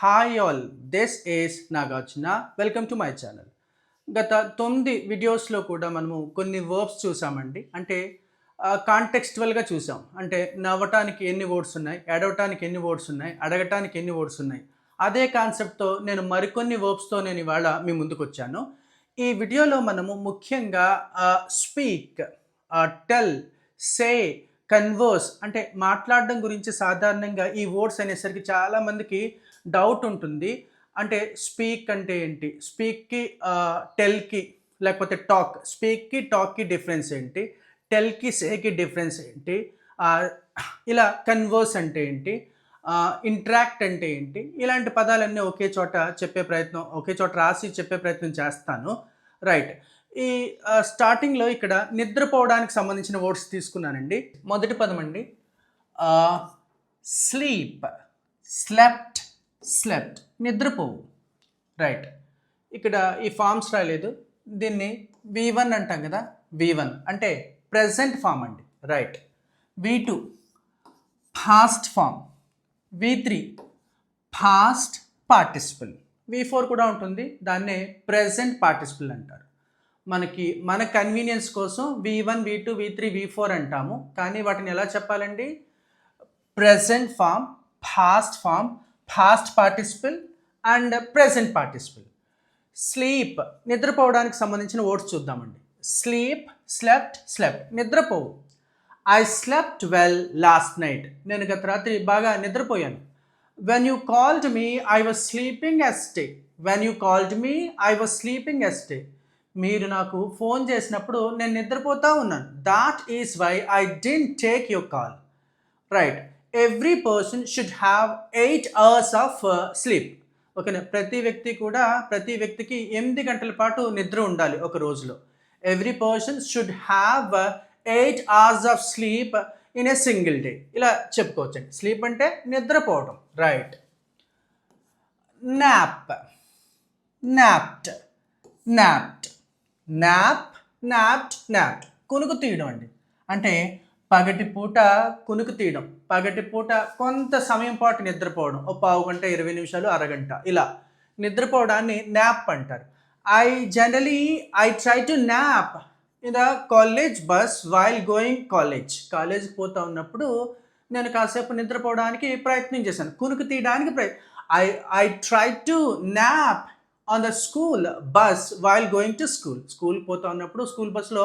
Hi all, this is Nagarjuna. Welcome to my channel. గత 9 వీడియోస్లో కూడా మనము కొన్ని వర్బ్స్ చూసామండి. అంటే కాంటెక్స్చువల్గా చూసాం. అంటే నవ్వటానికి ఎన్ని వర్డ్స్ ఉన్నాయి, ఏడవటానికి ఎన్ని వర్డ్స్ ఉన్నాయి, అడగటానికి ఎన్ని వర్డ్స్ ఉన్నాయి. అదే కాన్సెప్ట్తో నేను మరికొన్ని వర్బ్స్తో నేను ఇవాళ మీ ముందుకు వచ్చాను. ఈ వీడియోలో మనము ముఖ్యంగా స్పీక్, టెల్, సే, కన్వర్స్ అంటే మాట్లాడడం గురించి సాధారణంగా ఈ వర్డ్స్ అనేసరికి చాలామందికి డౌట్ ఉంటుంది. అంటే స్పీక్ అంటే ఏంటి, స్పీక్కి టెల్కి లేకపోతే టాక్, స్పీక్కి టాక్కి డిఫరెన్స్ ఏంటి, టెల్కి సేకి డిఫరెన్స్ ఏంటి, ఇలా కన్వర్స్ అంటే ఏంటి, ఇంట్రాక్ట్ అంటే ఏంటి, ఇలాంటి పదాలన్నీ ఒకే చోట రాసి చెప్పే ప్రయత్నం చేస్తాను. రైట్. ఈ స్టార్టింగ్లో ఇక్కడ నిద్రపోవడానికి సంబంధించిన వర్డ్స్ తీసుకున్నానండి. మొదటి పదం అండి స్లీప్, స్లెప్ట్, స్లెప్ట్, నిద్రపోవు. రైట్. ఇక్కడ ఈ ఫామ్స్ రాలేదు. దీన్ని V1 అంటాం కదా. V1 అంటే ప్రెజెంట్ ఫామ్ అండి. Right. V2 past form, V3 past participle, V4 కూడా ఉంటుంది. దాన్నే ప్రెజెంట్ పార్టిసిపల్ అంటారు. మన కన్వీనియన్స్ కోసం V1, V2, V3, V4 అంటాము. కానీ వాటిని ఎలా చెప్పాలండి? Present form, past form, past participle and present participle. Sleep, నిద్రపోవడానికి సంబంధించిన వర్డ్స్ చూద్దామండి. స్లీప్, స్లెప్ట్, స్లెప్ట్, నిద్రపోవు. I slept well last night, నేను గత రాత్రి బాగా నిద్రపోయాను. When you called me I was sleeping yesterday, when you called me I was sleeping yesterday, మీరు నాకు ఫోన్ చేసినప్పుడు నేను నిద్రపోతూ ఉన్నాను. That is why I didn't take your call. Right. Every person should have 8 hours of sleep. ఓకేనా? ప్రతి వ్యక్తికి 8 గంటల పాటు నిద్ర ఉండాలి ఒక రోజులో. Every person should have 8 hours of sleep in a single day. ఇలా చెప్పుకోవచ్చండి. స్లీప్ అంటే నిద్రపోవడం. రైట్. నాప్, నాప్డ్, నాప్డ్, నాప్, నాప్డ్, నాప్డ్, కునుకు తీయడం అండి. అంటే పగటిపూట కునుకు తీయడం, పగటిపూట కొంత సమయం పాటు నిద్రపోవడం, ఒక పావు గంట, 20 నిమిషాలు, అరగంట, ఇలా నిద్రపోవడాన్ని నాప్ అంటారు. I try to nap in the college bus while going college. కాలేజ్కి పోతా ఉన్నప్పుడు నేను కాసేపు నిద్రపోవడానికి ప్రయత్నం చేశాను, కునుకు తీయడానికి I try to nap on the school bus while going to school. స్కూల్కి పోతా ఉన్నప్పుడు స్కూల్ బస్లో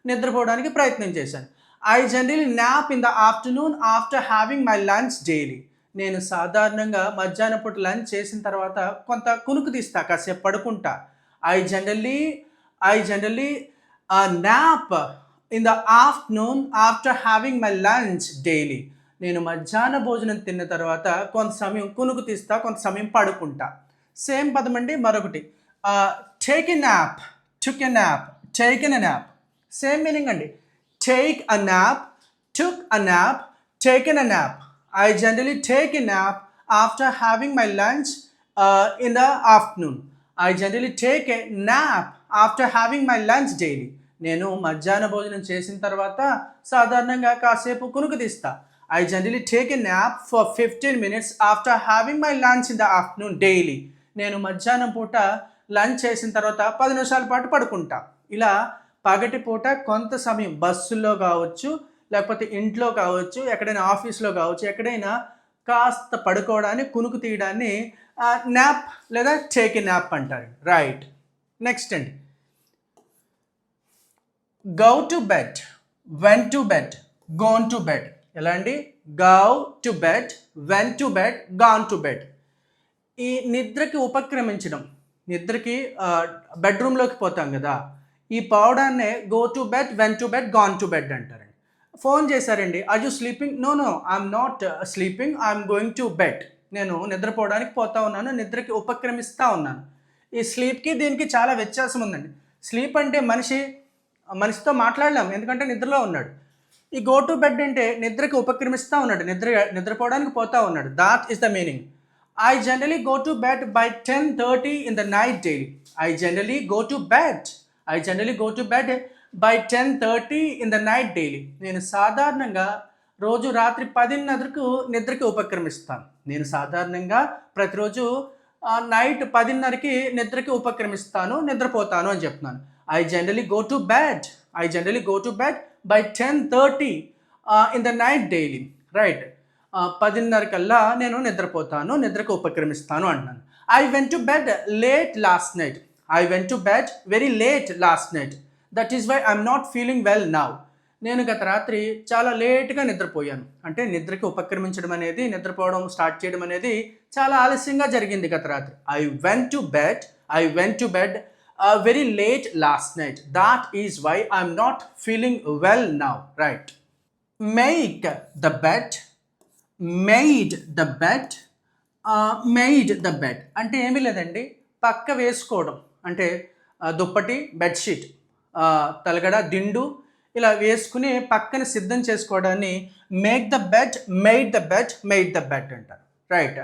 నిద్రపోవడానికి ప్రయత్నం చేశాను. I generally nap in the afternoon after having my lunch daily. నేను సాధారణంగా మధ్యాహ్నం పూట లంచ్ చేసిన తర్వాత కొంత కునుకు తీస్తా, కాసేపు పడుకుంటా. I generally nap in the afternoon after having my lunch daily. నేను మధ్యాహ్న భోజనం తిన్న తర్వాత కొంత సమయం కునుకు తీస్తా, కొంత సమయం పడుకుంటా. సేమ్ పదం అండి మరొకటి. Take a nap, took a nap, taken a nap. Same meaning అండి. Take a nap, took a nap, taken a nap. I generally take a nap after having my lunch in the afternoon. I generally take a nap after having my lunch daily. నేను మధ్యాహ్న భోజనం చేసిన తర్వాత సాధారణంగా కాసేపు కునుకు తీస్తా. I generally take a nap for 15 minutes after having my lunch in the afternoon daily. నేను మధ్యాహ్నం పూట లంచ్ చేసిన తర్వాత 10 నిమిషాల పాటు పడుకుంటా. ఇలా పగటిపూట కొంత సమయం బస్సుల్లో కావచ్చు, లేకపోతే ఇంట్లో కావచ్చు, ఎక్కడైనా ఆఫీస్లో కావచ్చు, ఎక్కడైనా కాస్త పడుకోవడాన్ని, కునుకు తీయడాన్ని నాప్ లేదా టేక్ ఎ నాప్ అంటారు. రైట్. నెక్స్ట్ అండి, go to bed, went to bed, gone to bed. ఎలా అండి? Go to bed, went to bed, gone to bed. ఈ నిద్రకి ఉపక్రమించడం, నిద్రకి బెడ్రూమ్లోకి పోతాం కదా, ఈ పోవడాన్నే go to bed, went to bed, gone to bed అంటారండి. ఫోన్ చేశారండి, are you sleeping? No I'm not sleeping, I'm going to bed. నేను నిద్రపోవడానికి పోతా ఉన్నాను, నిద్రకి ఉపక్రమిస్తూ ఉన్నాను. ఈ స్లీప్కి దీనికి చాలా వ్యత్యాసం ఉందండి. స్లీప్ అంటే మనిషితో మాట్లాడలేం, ఎందుకంటే నిద్రలో ఉన్నాడు. ఈ గో టు బెడ్ అంటే నిద్రకి ఉపక్రమిస్తూ ఉన్నాడు, నిద్రపోవడానికి పోతా ఉన్నాడు. That is the meaning. I generally go to bed by 10:30 in the night daily. I generally go to bed by 10:30 in the night daily. నేను సాధారణంగా రోజు రాత్రి 10:30కు నిద్రకి ఉపక్రమిస్తాను. నేను సాధారణంగా ప్రతిరోజు నైట్ 10:30కి నిద్రకి ఉపక్రమిస్తాను, నిద్రపోతాను అని చెప్తున్నాను. I generally go to bed by 10:30 in the night daily, right. 10:30 కల్లా నేను నిద్రపోతాను, నిద్రకు ఉపక్రమిస్తాను అంటున్నాను. I went to bed late last night. I went to bed very late last night. That is why I'm not feeling well now. నేను గత రాత్రి చాలా లేట్గా నిద్రపోయాను. అంటే నిద్రకి ఉపక్రమించడం అనేది, నిద్రపోవడం స్టార్ట్ చేయడం అనేది చాలా ఆలస్యంగా జరిగింది గత రాత్రి. I went to bed very late last night. That is why I'm not feeling well now, right. Made the bed అంటే ఏమీ లేదండి, పక్క వేసుకోవడం. అంటే దుప్పటి, బెడ్షీట్, తలగడ, దిండు ఇలా వేసుకుని పక్కన సిద్ధం చేసుకోవడాన్ని మేడ్ ద బెడ్ అంటారు, right.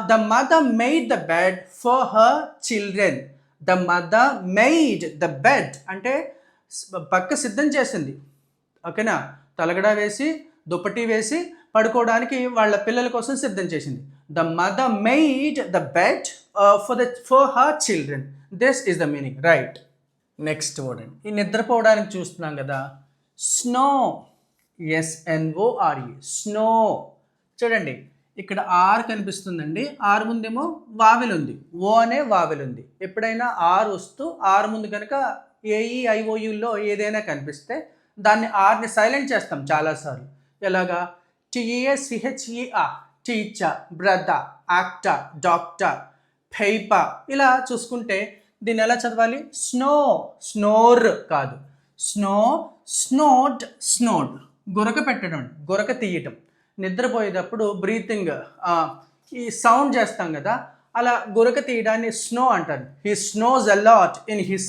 The mother made the bed for her children. The mother made the bed అంటే పక్క సిద్ధం చేసింది, ఓకేనా. తలగడ వేసి, దుప్పటి వేసి పడుకోవడానికి వాళ్ళ పిల్లల కోసం సిద్ధం చేసింది. The mother made the bed for her children. This is the meaning, right. Next word అండి, ఈ నిద్రపోవడానికి చూస్తున్నాం కదా, స్నో. SNORE, snow. చూడండి, ఇక్కడ ఆర్ కనిపిస్తుందండి, ఆర్ ముందేమో వావెల్ ఉంది, ఓ అనే వావెల్ ఉంది. ఎప్పుడైనా ఆర్ వస్తూ ఆర్ ముందు కనుక AEIOUలో ఏదైనా కనిపిస్తే దాన్ని ఆర్ని సైలెంట్ చేస్తాం చాలాసార్లు. ఎలాగా? TEACHER, teacher, brother, actor, doctor, paper. ఇలా చూసుకుంటే దీన్ని ఎలా చదవాలి? స్నో, స్నోర్ కాదు. Snow, snowed. గురక పెట్టడం, గురక తీయటం. నిద్రపోయేటప్పుడు బ్రీతింగ్, ఈ సౌండ్ చేస్తాం కదా, అలా గురక తీయడాన్ని స్నో అంటారు. He snows a lot in his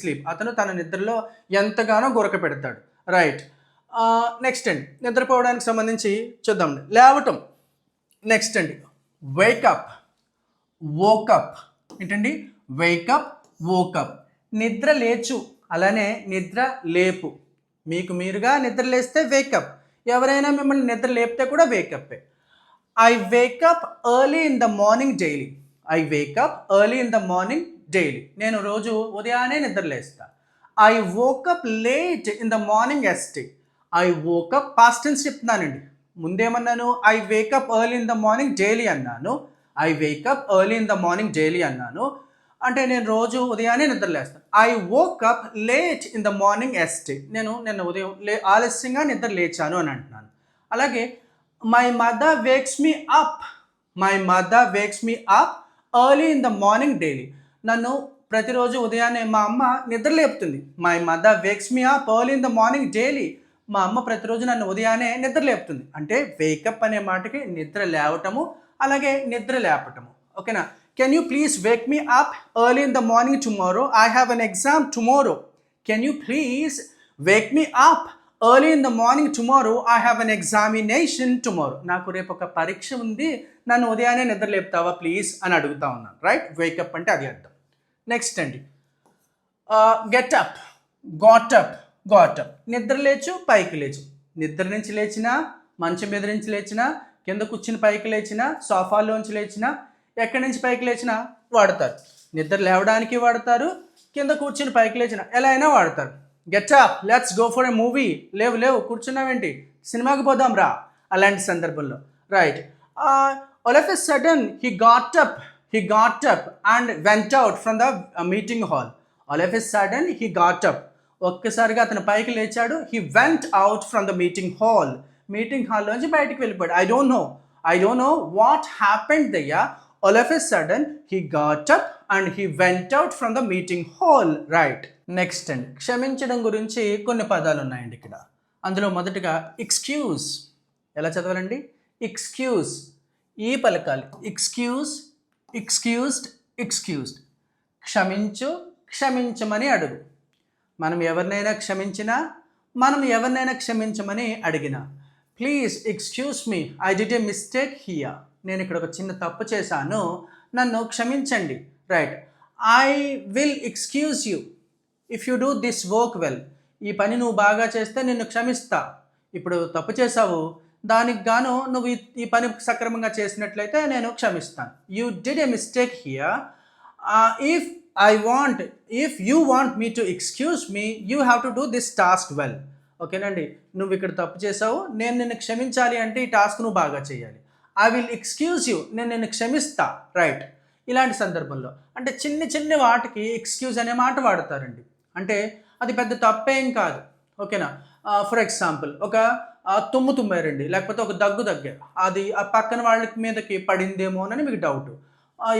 sleep. అతను తన నిద్రలో ఎంతగానో గురక పెడతాడు, రైట్. నెక్స్ట్ అండి, నిద్రపోవడానికి సంబంధించి చూద్దామండి. లేవటం. నెక్స్ట్ అండి, వేకప్, వోకప్. ఏంటండి? Wake up, woke up. నిద్ర లేచు, అలానే నిద్ర లేపు. మీకు మీరుగా నిద్ర లేస్తే వేకప్, ఎవరైనా మిమ్మల్ని నిద్ర లేపితే కూడా వేకప్పే. I wake up early in the morning daily. నేను రోజు ఉదయాన్నే నిద్ర లేస్తా. I woke up late in the morning yesterday. I woke up past tense చెప్తున్నానండి. ముందేమన్నాను? I wake up early in the morning daily అన్నాను. అంటే నేను రోజు ఉదయాన్నే నిద్ర లేస్తాను. I woke up late in the morning yesterday. నేను నిన్న ఉదయం ఆలస్యంగా నిద్ర లేచాను అని అంటున్నాను. అలాగే my mother wakes me up early in the morning daily. నన్ను ప్రతిరోజు ఉదయాన్నే మా అమ్మ నిద్ర లేపుతుంది. My mother wakes me up early in the morning daily. మా అమ్మ ప్రతిరోజు నన్ను ఉదయాన్నే నిద్ర లేపుతుంది. అంటే వేకప్ అనే మాటకి నిద్ర లేవటము, అలాగే నిద్ర లేపటము, ఓకేనా. Can you please Wake me up early in the morning tomorrow? I have an exam tomorrow. Can you please Wake me up early in the morning tomorrow? I have an examination tomorrow. నాకు రేపు ఒక పరీక్ష ఉంది, నన్ను ఉదయాన్నే నిద్ర లేపుతావా please అని అడుగుతా ఉన్నాను, రైట్. వేకప్ అంటే అది అర్థం. నెక్స్ట్ అండి, గెటప్, గాటప్. నిద్ర లేచు, పైకి లేచు. నిద్ర నుంచి లేచినా, మంచం మీద నుంచి లేచినా, కింద కూర్చుని పైకి లేచినా, సోఫాలోంచి లేచినా, ఎక్కడి నుంచి పైకి లేచినా వాడతారు. నిద్ర లేవడానికి వాడతారు, కింద కూర్చుని పైకి లేచినా ఎలా అయినా వాడతారు. Get up, let's go for a movie. లేవు కూర్చున్నావేంటి, సినిమాకి పోదాం రా, అలాంటి సందర్భంలో, right. All of a sudden he got up and went out from the meeting hall. All of a sudden he got up, ఒక్కసారిగా అతను పైకి లేచాడు. He went out from the meeting హాల్లోంచి బయటికి వెళ్ళిపోయాడు. I don't know what happened దయ్యా. All of a sudden he got up and he went out from the meeting hall, right. Next అండి, క్షమించడం గురించి కొన్ని పదాలు ఉన్నాయండి ఇక్కడ. అందులో మొదటగా ఎక్స్క్యూజ్. ఎలా చదవాలండి? ఎక్స్క్యూజ్, ఈ పలకాలి. ఎక్స్క్యూజ్డ్. క్షమించు, క్షమించమని అడుగు. మనం ఎవరినైనా క్షమించమని అడిగినా, please excuse me, I did a mistake here. నేను ఇక్కడ ఒక చిన్న తప్పు చేశాను, నన్ను క్షమించండి, right. I will excuse you if you do this work well. ఈ పని నువ్వు బాగా చేస్తే నిన్ను క్షమిస్తా. ఇప్పుడు తప్పు చేసావు, దానికి గాను నువ్వు ఈ పని సక్రమంగా చేసినట్లయితే నేను క్షమిస్తాను. You did a mistake here. If if you want me to excuse me, you have to do this task well. ఓకేనండి, నువ్వు ఇక్కడ తప్పు చేసావు, నేను నిన్ను క్షమించాలి అంటే ఈ టాస్క్ నువ్వు బాగా చేయాలి. ఐ విల్ ఎక్స్క్యూజ్ యూ, నేను నిన్ను క్షమిస్తా. రైట్. ఇలాంటి సందర్భంలో అంటే చిన్ని వాటికి ఎక్స్క్యూజ్ అనే మాట వాడతారండి. అంటే అది పెద్ద తప్పేం కాదు. ఓకేనా. ఫర్ ఎగ్జాంపుల్, ఒక తుమ్మారండి, లేకపోతే ఒక దగ్గారు, అది ఆ పక్కన వాళ్ళ మీదకి పడిందేమోనని మీకు డౌట్.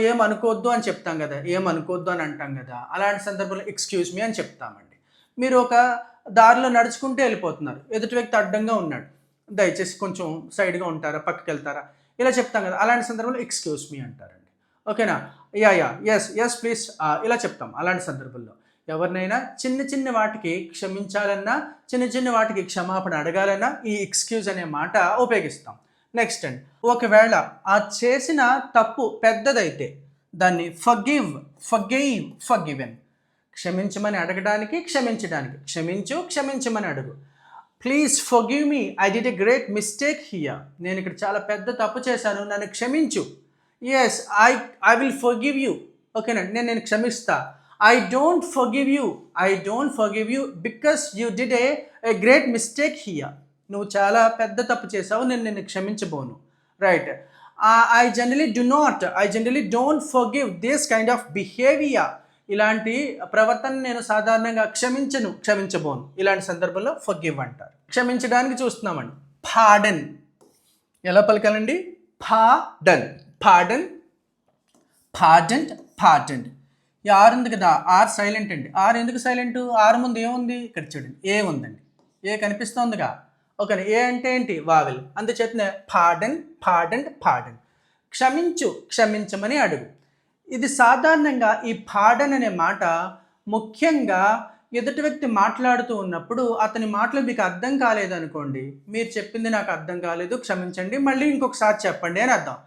ఏమనుకోవద్దు అని చెప్తాం కదా, ఏమనుకోవద్దు అని అంటాం కదా. అలాంటి సందర్భంలో ఎక్స్క్యూజ్ మీ అని చెప్తామండి. మీరు ఒక దారిలో నడుచుకుంటూ వెళ్ళిపోతున్నారు, ఎదుటి వ్యక్తి అడ్డంగా ఉన్నాడు, దయచేసి కొంచెం సైడ్గా ఉంటారా, పక్కకి వెళ్తారా, ఇలా చెప్తాం కదా. అలాంటి సందర్భంలో ఎక్స్క్యూజ్ మీ అంటారండి. ఓకేనా. ఎస్ ప్లీజ్ ఇలా చెప్తాం. అలాంటి సందర్భంలో ఎవరినైనా చిన్న వాటికి క్షమించాలన్నా, చిన్న వాటికి క్షమాపణ అడగాలన్నా ఈ ఎక్స్క్యూజ్ అనే మాట ఉపయోగిస్తాం. నెక్స్ట్ అండి, ఒకవేళ ఆ చేసిన తప్పు పెద్దదైతే దాన్ని ఫర్గివెన్. క్షమించమని అడగడానికి, క్షమించడానికి. క్షమించమని అడుగు. Please forgive me, I did a great mistake here. నేను ఇక్కడ చాలా పెద్ద తప్పు చేశాను, నన్ను క్షమించు. Yes, I will forgive you. ఓకేనా, నేను క్షమిస్తా. I don't forgive you because you did a great mistake here. నువ్వు చాలా పెద్ద తప్పు చేసావు, నేను క్షమించబోను. Right. I generally don't forgive this kind of behaviour. ఇలాంటి ప్రవర్తన నేను సాధారణంగా క్షమించబోను. ఇలాంటి సందర్భంలో ఫర్గివ్ అంటారు. క్షమించడానికి చూస్తున్నామండి. పార్డన్ ఎలా పలకాలండి? పార్డన్. ఈ ఆర్ ఉంది కదా, ఆర్ సైలెంట్ అండి. ఆర్ ఎందుకు సైలెంట్? ఆర్ ముందు ఏముంది? ఇక్కడ చూడండి, ఏ ఉందండి. ఏ కనిపిస్తోందిగా. ఓకే, ఏ అంటే ఏంటి? వావెల్. అందుచేతనే పార్డన్. క్షమించమని అడుగు. ఇది సాధారణంగా ఈ పార్డన్ అనే మాట ముఖ్యంగా ఎదుటి వ్యక్తి మాట్లాడుతూ ఉన్నప్పుడు అతని మాటలు మీకు అర్థం కాలేదనుకోండి, మీరు చెప్పింది నాకు అర్థం కాలేదు, క్షమించండి, మళ్ళీ ఇంకొకసారి చెప్పండి అని అర్థం.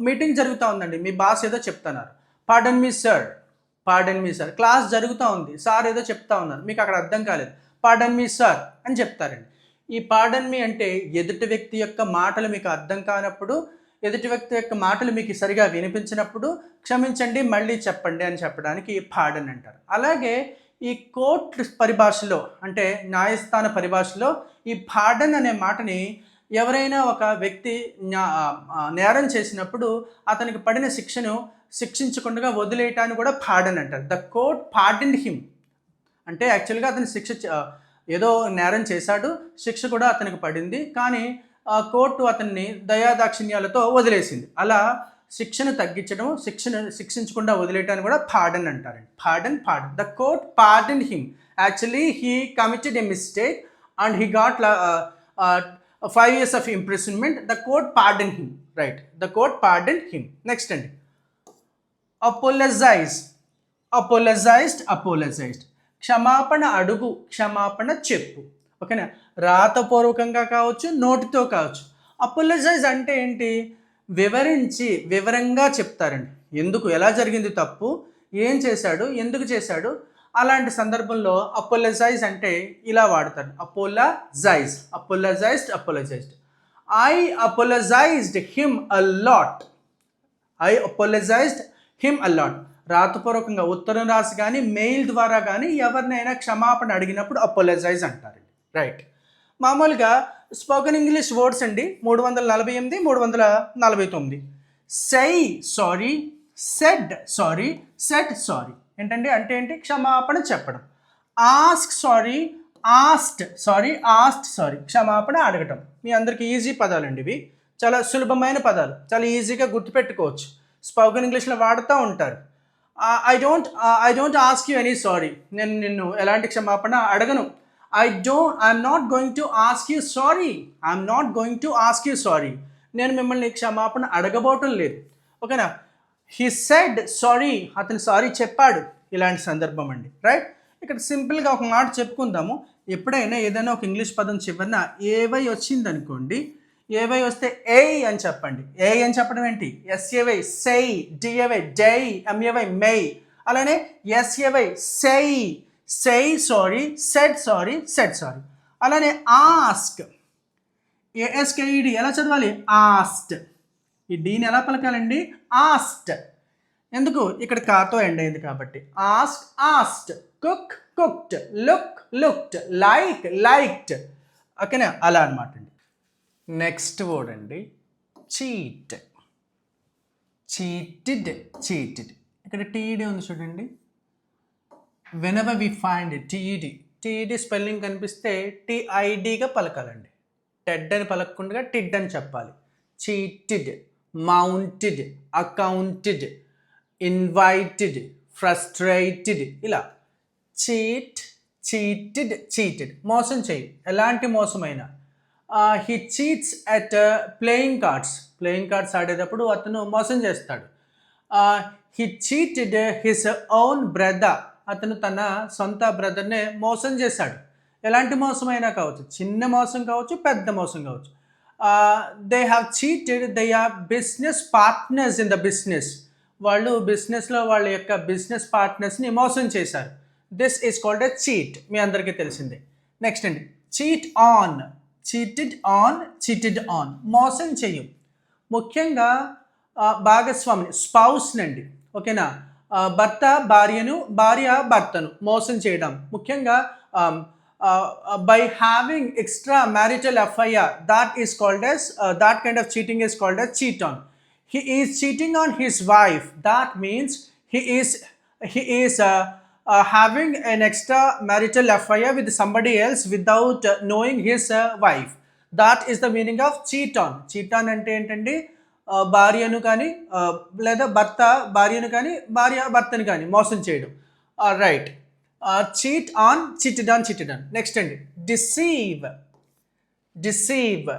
మీటింగ్ జరుగుతూ ఉందండి, మీ బాస్ ఏదో చెప్తున్నారు, పార్డన్ మీ సార్. క్లాస్ జరుగుతూ ఉంది, సార్ ఏదో చెప్తా ఉన్నారు, మీకు అక్కడ అర్థం కాలేదు, పార్డన్ మీ సార్ అని చెప్తారండి. ఈ పార్డన్ మీ అంటే ఎదుటి వ్యక్తి యొక్క మాటలు మీకు అర్థం కానప్పుడు, ఎదుటి వ్యక్తి యొక్క మాటలు మీకు సరిగా వినిపించినప్పుడు క్షమించండి, మళ్ళీ చెప్పండి అని చెప్పడానికి పార్డన్ అంటారు. అలాగే ఈ కోర్టు పరిభాషలో, అంటే న్యాయస్థాన పరిభాషలో ఈ పార్డన్ అనే మాటని ఎవరైనా ఒక వ్యక్తి నేరం చేసినప్పుడు అతనికి పడిన శిక్షను శిక్షించకుండా వదిలేయటాన్ని కూడా పార్డన్ అంటారు. The court pardoned him. అంటే యాక్చువల్గా అతని శిక్ష ఏదో నేరం చేశాడు, శిక్ష కూడా అతనికి పడింది, కానీ కోర్టు అతన్ని దయాదాక్షిణ్యాలతో వదిలేసింది. అలా శిక్షను తగ్గించడం, శిక్షించకుండా వదిలేయటాన్ని కూడా పార్డన్ అంటారండి. Pardon. The court pardoned him. Actually he committed a mistake and he got 5 years of imprisonment. The court pardoned him. Right. The court pardoned him. Next అండి, apologized. క్షమాపణ అడుగు, క్షమాపణ చెప్పు. ఓకేనా, రాతపూర్వకంగా కావచ్చు, నోటితో కావచ్చు. అపోలజైజ్ అంటే ఏంటి? వివరంగా చెప్తారండి. ఎందుకు, ఎలా జరిగింది తప్పు, ఏం చేశాడు, ఎందుకు చేశాడు. అలాంటి సందర్భంలో అపోలజైజ్ అంటే ఇలా వాడతారు. Apologised. I apologised him a lot. రాతపూర్వకంగా ఉత్తరం రాసి కానీ మెయిల్ ద్వారా కానీ ఎవరినైనా క్షమాపణ అడిగినప్పుడు అపోలజైజ్ అంటారు. రైట్. మామూలుగా స్పోకెన్ ఇంగ్లీష్ వర్డ్స్ అండి 348, 349. సై సారీ, సెడ్ సారీ, ఏంటండి అంటే ఏంటి? క్షమాపణ చెప్పడం. ఆస్క్డ్ సారీ, క్షమాపణ అడగటం. మీ అందరికీ ఈజీ పదాలండి ఇవి, చాలా సులభమైన పదాలు, చాలా ఈజీగా గుర్తుపెట్టుకోవచ్చు. స్పోకెన్ ఇంగ్లీష్లో వాడుతూ ఉంటారు. I don't ask you any sorry. నేను నిన్ను ఎలాంటి క్షమాపణ అడగను. I'm not going to ask you sorry. నేను మిమ్మల్ని క్షమాపణ అడగబోవటం లేదు. ఓకేనా. హీ సెడ్ సారీ, అతను సారీ చెప్పాడు. ఇలాంటి సందర్భం అండి. రైట్. ఇక్కడ సింపుల్గా ఒక మాట చెప్పుకుందాము. ఎప్పుడైనా ఏదైనా ఒక ఇంగ్లీష్ పదం చివరిన ఏవై వచ్చింది అనుకోండి, ఏవై వస్తే ఏ అని చెప్పండి. ఏ అని చెప్పడం ఏంటి? S A Y say, D A Y day, M A Y may. అలానే S A Y say, say sorry, said sorry, said sorry. అలానే ఆస్క్, ఏఎస్కేఈడి ఎలా చదవాలి? ఆస్ట్. ఈ డీని ఎలా పలకాలండి? ఆస్ట్. ఎందుకు? ఇక్కడ కాతో ఎండ్ అయింది కాబట్టి. Ask, asked. Cook, cooked. Look, looked. Like, liked. ఓకేనా? అలా అనమాట అండి. నెక్స్ట్ వర్డ్ అండి చీట్. Cheated, cheated. ఇక్కడ టీఈడి ఉంది చూడండి. Whenever we find T E D, T E D spelling కనిపిస్తే టిఐడిగా పలకాలండి. టెడ్ అని పలకకుండా టిడ్ అని చెప్పాలి. Cheated, mounted, accounted, invited, frustrated. ఇలా చీట్, చీటెడ్, చీటెడ్. మోసం చేయి, ఎలాంటి మోసమైనా. He cheats at playing cards. Playing cards ఆడేటప్పుడు అతను మోసం చేస్తాడు. He cheated his own brother. అతను తన సొంత బ్రదర్నే మోసం చేశాడు. ఎలాంటి మోసమైనా కావచ్చు, చిన్న మోసం కావచ్చు, పెద్ద మోసం కావచ్చు. They have cheated they are business partners in the business. వాళ్ళు బిజినెస్లో వాళ్ళ యొక్క బిజినెస్ పార్ట్నర్స్ని మోసం చేశారు. This is called a cheat. మీ అందరికీ తెలిసిందే. నెక్స్ట్ అండి cheat on. Cheated on, cheated on. మోసం చెయ్యం. ముఖ్యంగా భాగస్వామిని, స్పౌస్నండి. ఓకేనా? భర్త భార్యను, భార్య భర్తను మోసం చేయడం. ముఖ్యంగా by having extra marital affair, that is called as that kind of cheating is called as cheat on. He is cheating on his wife. That means he is having an extra marital affair with somebody else without knowing his wife. That is the meaning of cheat on. Cheat on అంటే ఏంటండి? భార్యను కానీ లేదా భర్త భార్యను కానీ భార్య భర్తను కానీ మోసం చేయడం. Right. Cheat on, cheated on, cheated on. Next అండి డిసీవ్. Deceive,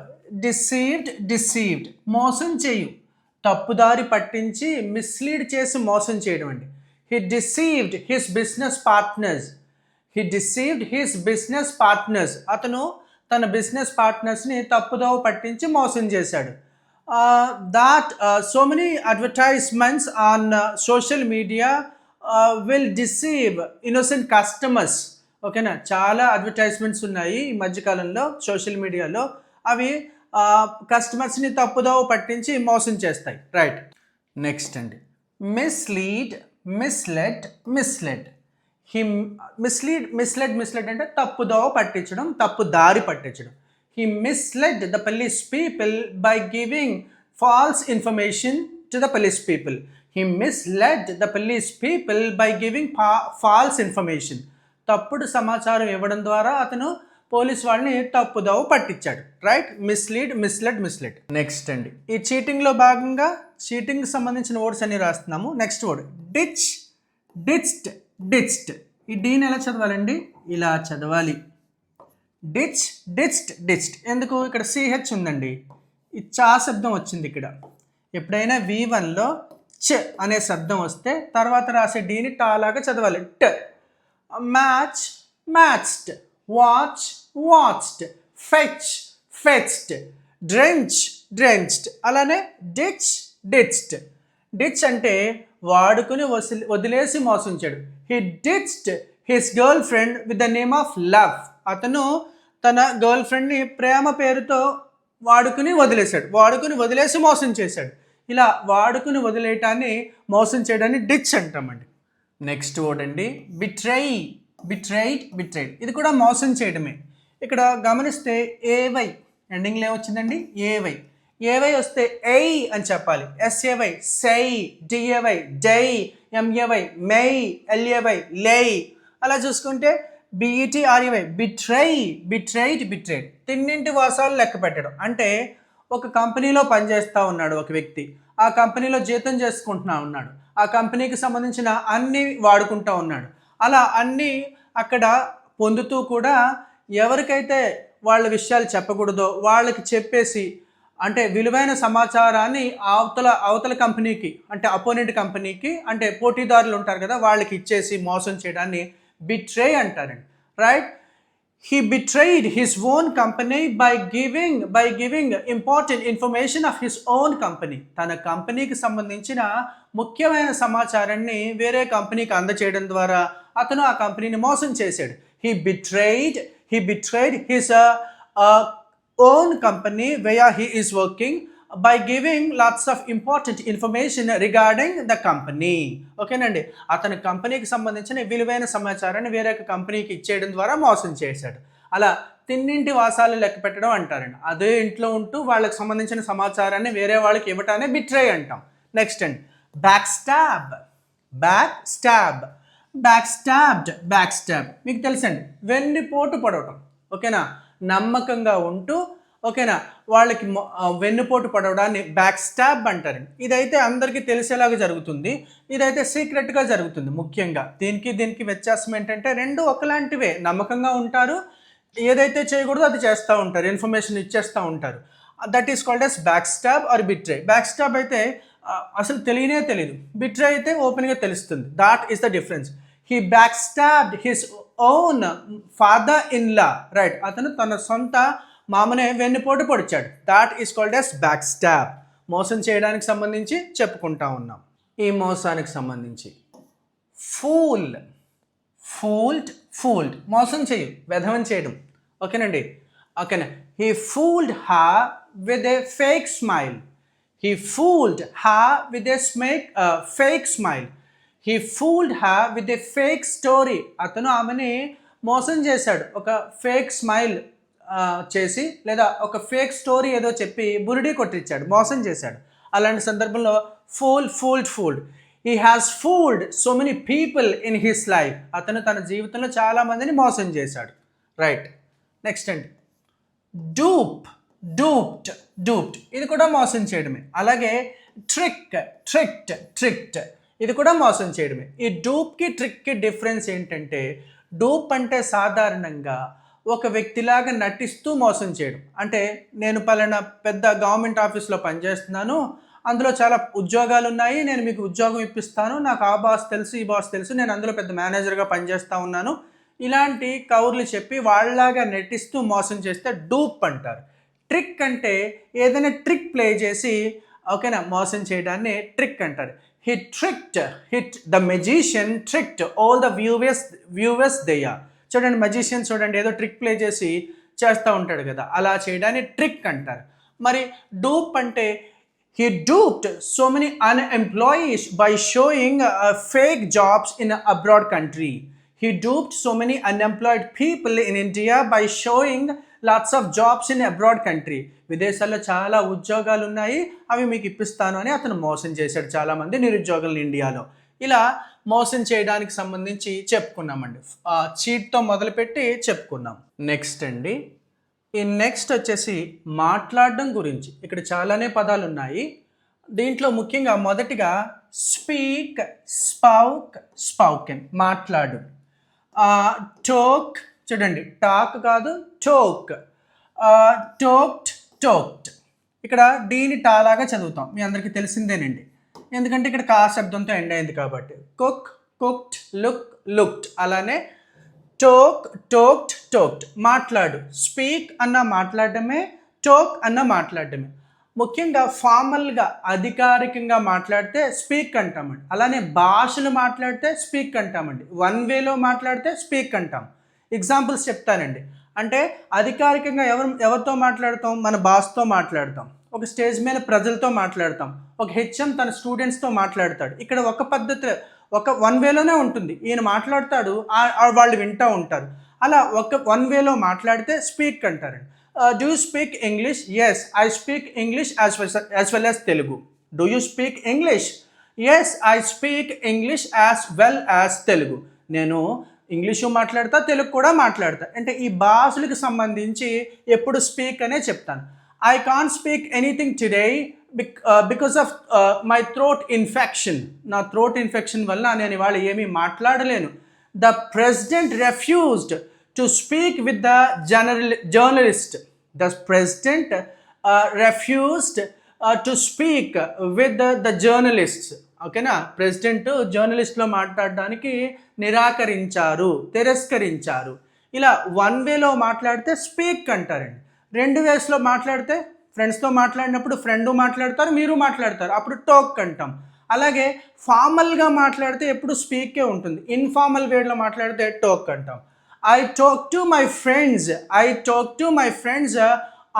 deceived, deceived. మోసం చేయు, తప్పుదారి పట్టించి మిస్లీడ్ చేసి మోసం చేయడం అండి. He deceived his business partners. He deceived his business partners. అతను తన బిజినెస్ పార్ట్నర్స్ని తప్పుదోవ పట్టించి మోసం చేశాడు. That so many advertisements on social media will deceive innocent customers. ఓకేనా? చాలా అడ్వర్టైజ్మెంట్స్ ఉన్నాయి ఈ మధ్యకాలంలో సోషల్ మీడియాలో. అవి కస్టమర్స్ని తప్పుదోవ పట్టించి మోసం చేస్తాయి. రైట్. నెక్స్ట్ అండి మిస్లీడ్, మిస్లెడ్, మిస్లెడ్. మిస్లెడ్ అంటే తప్పుదోవ పట్టించడం, తప్పు దారి పట్టించడం. He misled the police people by giving false information to the police people. He misled the police people by giving false information. తప్పుడు సమాచారం ఇవ్వడం ద్వారా అతను పోలీస్ వాళ్ళని తప్పుదోవ పట్టించాడు. Right. Mislead, misled, misled. Next అండి ఈ చీటింగ్లో భాగంగా చీటింగ్కి సంబంధించిన వర్డ్స్ అన్ని రాస్తున్నాము. Next word ditch, ditched, ditched. ఈ డీని ఎలా చదవాలండి? ఇలా చదవాలి. Ditch, ditched, ditched. ఎందుకు? ఇక్కడ సిహెచ్ ఉందండి. ఈ చా శబ్దం వచ్చింది ఇక్కడ. ఎప్పుడైనా V1లో చ అనే శబ్దం వస్తే తర్వాత రాసే డీని టాలాగా చదవాలి. ట్. Match, matched. Watch, watched. Fetch, fetched. Drench, drenched. అలానే డిచ్, డిచ్డ్. డిచ్ అంటే వాడుకుని వదిలేసి మోసం చేయడు. He ditched his girl friend with the name of love. అతను తన గర్ల్ ఫ్రెండ్ని ప్రేమ పేరుతో వాడుకుని వదిలేశాడు. వాడుకుని వదిలేసి మోసం చేశాడు. ఇలా వాడుకుని వదిలేయటాన్ని మోసం చేయడాన్ని డిచ్ అంటామండి. నెక్స్ట్ వర్డ్ అండి బిట్రై. Betrayed, betrayed. ఇది కూడా మోసం చేయడమే. ఇక్కడ గమనిస్తే ఏవై ఎండింగ్లో ఏమొచ్చిందండి? ఏవై. ఏవై వస్తే ఎయ్ అని చెప్పాలి. ఎస్ఏవై say, D A Y day, M A Y my, ఎల్ఏవై లై. అలా చూసుకుంటే బిఈటిఆర్ఏవై బిట్రై, బిట్రైడ్, బిట్రైడ్. తిన్నింటి వాసాలు లెక్క పెట్టడం అంటే ఒక కంపెనీలో పనిచేస్తూ ఉన్నాడు ఒక వ్యక్తి. ఆ కంపెనీలో జీతం చేసుకుంటున్నా ఉన్నాడు. ఆ కంపెనీకి సంబంధించిన అన్నీ వాడుకుంటూ ఉన్నాడు. అలా అన్నీ అక్కడ పొందుతూ కూడా ఎవరికైతే వాళ్ళ విషయాలు చెప్పకూడదో వాళ్ళకి చెప్పేసి, అంటే విలువైన సమాచారాన్ని అవతల కంపెనీకి, అంటే అపోనెంట్ కంపెనీకి, అంటే పోటీదారులు ఉంటారు కదా, వాళ్ళకి ఇచ్చేసి మోసం చేయడాన్ని బిట్రే అంటారండి. Right. He betrayed his own company by giving important information of his own company. తన కంపెనీకి సంబంధించిన ముఖ్యమైన సమాచారాన్ని వేరే కంపెనీకి అందచేయడం ద్వారా అతను ఆ కంపెనీని మోసం చేశాడు. he betrayed his own company where he is working by giving lots of important information regarding the company. ఓకేనండి, అతని కంపెనీకి సంబంధించిన విలువైన సమాచారాన్ని వేరే కంపెనీకి ఇచ్చేయడం ద్వారా మోసం చేశాడు. అలా తిన్నింటి వాసాలు లెక్క పెట్టడం అంటారండి. అదే ఇంట్లో ఉంటూ వాళ్ళకి సంబంధించిన సమాచారాన్ని వేరే వాళ్ళకి ఇవ్వటానే బిట్రే అంటాం. నెక్స్ట్ అండి, బ్యాక్ స్టాబ్ మీకు తెలుసండి, వెన్నుపోటు పడవటం. ఓకేనా, నమ్మకంగా ఉంటూ ఓకేనా వాళ్ళకి వెన్నుపోటు పడవడాన్ని బ్యాక్ స్టాబ్ అంటారండి. ఇదైతే అందరికీ తెలిసేలాగా జరుగుతుంది, ఇదైతే సీక్రెట్గా జరుగుతుంది. ముఖ్యంగా దీనికి వ్యత్యాసం ఏంటంటే రెండు ఒకలాంటివే, నమ్మకంగా ఉంటారు, ఏదైతే చేయకూడదో అది చేస్తూ ఉంటారు, ఇన్ఫర్మేషన్ ఇచ్చేస్తూ ఉంటారు. That is called as back stab or betray. Back stab అయితే అసలు తెలియదు, బిట్రే అయితే ఓపెన్గా తెలుస్తుంది. That is the difference. He back stabbed his own father in law, right, అతను తన సొంత మామనే వెన్నుపోటు పొడిచాడు. That is called as back stab. మోసం చేయడానికి సంబంధించి చెప్పుకుంటా ఉన్నాం. ఈ మోసానికి సంబంధించి ఫూల్డ్ మోసం చేయు, వెధవం చేయడం. ఓకేనండి, ఓకేనా. He fooled her with a fake smile. He fooled her with a fake smile. He fooled her with a fake story. అతను ఆమెని మోసం చేశాడు, ఒక ఫేక్ స్మైల్ చేసి లేదా ఒక ఫేక్ స్టోరీ ఏదో చెప్పి బురిడి కొట్టించాడు, మోసం చేశాడు. అలాంటి సందర్భంలో fooled. He has fooled so many people in his life. అతను తన జీవితంలో చాలా మందిని మోసం చేశాడు. రైట్, నెక్స్ట్ అండి, డూప్డ్ ఇది కూడా మోసం చేయడమే. అలాగే ట్రిక్డ్ ఇది కూడా మోసం చేయడమే. ఈ డూప్కి ట్రిక్కి డిఫరెన్స్ ఏంటంటే, డూప్ అంటే సాధారణంగా ఒక వ్యక్తిలాగా నటిస్తూ మోసం చేయడం. అంటే నేను పలానా పెద్ద గవర్నమెంట్ ఆఫీస్లో పనిచేస్తున్నాను, అందులో చాలా ఉద్యోగాలు ఉన్నాయి, నేను మీకు ఉద్యోగం ఇప్పిస్తాను, నాకు ఆ బాస్ తెలుసు ఈ బాస్ తెలుసు, నేను అందులో పెద్ద మేనేజర్గా పనిచేస్తూ ఉన్నాను, ఇలాంటి కౌర్లు చెప్పి వాళ్ళలాగా నటిస్తూ మోసం చేస్తే డూప్ అంటారు. ట్రిక్ అంటే ఏదైనా ట్రిక్ ప్లే చేసి ఓకేనా మోసం చేయడాన్ని ట్రిక్ అంటారు. The magician tricked all the viewers దెయ్యా. చూడండి, మెజిషియన్ చూడండి ఏదో ట్రిక్ ప్లే చేసి చేస్తూ ఉంటాడు కదా, అలా చేయడాన్ని ట్రిక్ అంటారు. మరి డూప్ అంటే he duped so many unemployees by showing fake jobs in an abroad country. He duped so many unemployed people in India by showing lots of jobs in abroad country. విదేశాల్లో చాలా ఉద్యోగాలు ఉన్నాయి, అవి మీకు ఇప్పిస్తాను అని అతను మోసం చేశాడు చాలామంది నిరుద్యోగులను ఇండియాలో. ఇలా మోసం చేయడానికి సంబంధించి చెప్పుకున్నామండి. చీట్తో మొదలుపెట్టి చెప్పుకున్నాం. నెక్స్ట్ అండి, ఈ నెక్స్ట్ వచ్చేసి మాట్లాడడం గురించి. ఇక్కడ చాలానే పదాలు ఉన్నాయి. దీంట్లో ముఖ్యంగా మొదటిగా స్పీక్, స్పౌకెన్ మాట్లాడు. టోక్ చూడండి, టాక్ కాదు టోక్. టోక్డ్ ఇక్కడ డీని టాలాగా చదువుతాం, మీ అందరికీ తెలిసిందేనండి, ఎందుకంటే ఇక్కడ కా శబ్దంతో ఎండ్ అయింది కాబట్టి. కుక్డ్, లుక్డ్ అలానే టోక్డ్ మాట్లాడు. స్పీక్ అన్న మాట్లాడటమే, టోక్ అన్న మాట్లాడటమే. ముఖ్యంగా ఫార్మల్గా అధికారికంగా మాట్లాడితే స్పీక్ అంటామండి. అలానే భాషలు మాట్లాడితే స్పీక్ అంటామండి. వన్ వేలో మాట్లాడితే స్పీక్ అంటాం. ఎగ్జాంపుల్స్ చెప్తానండి. అంటే అధికారికంగా ఎవరితో మాట్లాడతాం? మన బాస్తో మాట్లాడతాం, ఒక స్టేజ్ మీద ప్రజలతో మాట్లాడతాం, ఒక హెచ్ఎం తన స్టూడెంట్స్తో మాట్లాడతాడు. ఇక్కడ ఒక పద్ధతి వన్ వేలోనే ఉంటుంది, ఈయన మాట్లాడతాడు, వాళ్ళు వింటూ ఉంటారు. అలా వన్ వేలో మాట్లాడితే స్పీక్ అంటారండి. Do you speak English? Yes, I speak English as well as Telugu. Do you speak English? Yes, I speak English as well as Telugu. నేను ఇంగ్లీషు మాట్లాడతా, తెలుగు కూడా మాట్లాడతా. అంటే ఈ భాషలకు సంబంధించి ఎప్పుడు స్పీక్ అనే చెప్తాను. I can't speak anything today because of my throat infection. నా థ్రోట్ ఇన్ఫెక్షన్ వల్ల నేను ఇవాళ ఏమీ మాట్లాడలేను. The president refused to speak with the journalist. The president refused to speak with the journalists. ఓకేనా, ప్రెసిడెంట్ జర్నలిస్ట్లో మాట్లాడడానికి తిరస్కరించారు. ఇలా వన్ వేలో మాట్లాడితే స్పీక్ అంటారండి. రెండు వేస్లో మాట్లాడితే, ఫ్రెండ్స్తో మాట్లాడినప్పుడు ఫ్రెండ్ మాట్లాడతారు, మీరు మాట్లాడతారు, అప్పుడు టోక్ అంటాం. అలాగే ఫార్మల్గా మాట్లాడితే ఎప్పుడు స్పీకే ఉంటుంది, ఇన్ఫార్మల్ వేలో మాట్లాడితే టాక్ అంటాం. I talk to my friends